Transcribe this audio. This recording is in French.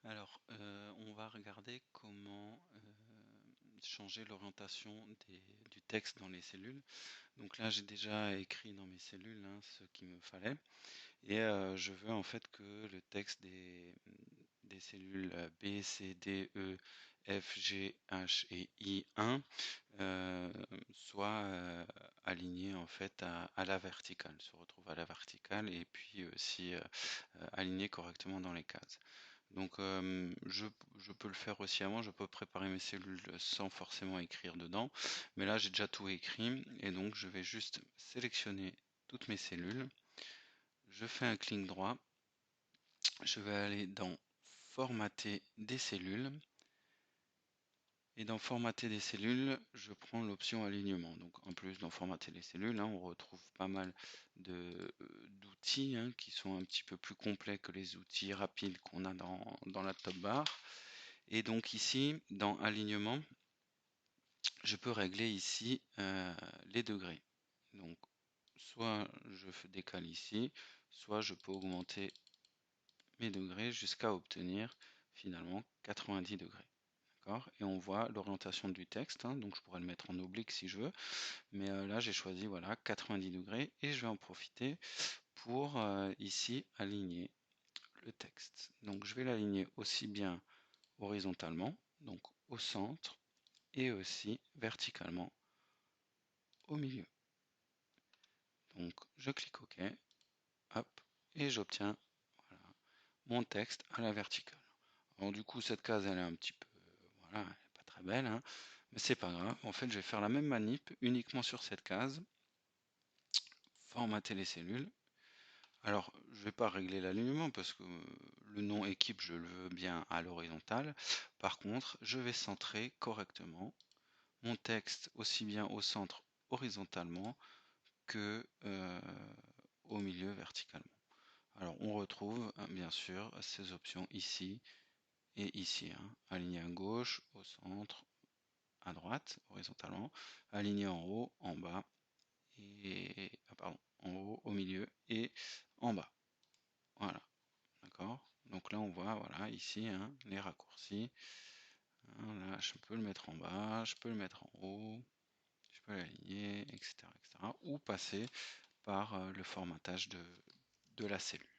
Alors, on va regarder comment changer l'orientation du texte dans les cellules. Donc là, j'ai déjà écrit dans mes cellules hein, ce qu'il me fallait. Et je veux en fait que le texte des cellules B, C, D, E, F, G, H et I1 soit aligné en fait à la verticale, se retrouve à la verticale et puis aussi aligné correctement dans les cases. Donc je peux le faire aussi avant, je peux préparer mes cellules sans forcément écrire dedans, mais là j'ai déjà tout écrit et donc je vais juste sélectionner toutes mes cellules, je fais un clic droit, je vais aller dans formater des cellules et dans formater des cellules, je prends l'option alignement. Donc en plus dans formater les cellules, hein, on retrouve pas mal d'outils hein, qui sont un petit peu plus complets que les outils rapides qu'on a dans la top bar. Et donc ici, dans alignement, je peux régler ici les degrés. Donc soit je décale ici, soit je peux augmenter mes degrés jusqu'à obtenir finalement 90 degrés. Et on voit l'orientation du texte, hein, donc je pourrais le mettre en oblique si je veux, mais là j'ai choisi voilà 90 degrés et je vais en profiter pour ici aligner le texte. Donc je vais l'aligner aussi bien horizontalement, donc au centre, et aussi verticalement au milieu. Donc je clique OK, hop, et j'obtiens voilà, mon texte à la verticale. Alors du coup cette case elle est un petit peu, voilà, elle est pas très belle, hein, mais c'est pas grave. En fait je vais faire la même manip uniquement sur cette case, formater les cellules. Alors je vais pas régler l'alignement parce que le nom équipe je le veux bien à l'horizontale. Par contre je vais centrer correctement mon texte aussi bien au centre horizontalement que au milieu verticalement. Alors on retrouve bien sûr ces options ici et ici, hein. Aligné à gauche, au centre, à droite, horizontalement, aligné en haut, en bas, et pardon, en haut, au milieu et en bas. Voilà, d'accord. Donc là on voit voilà ici hein, les raccourcis. Hein, là je peux le mettre en bas, je peux le mettre en haut, je peux l'aligner, etc., etc. Ou passer par le formatage de la cellule.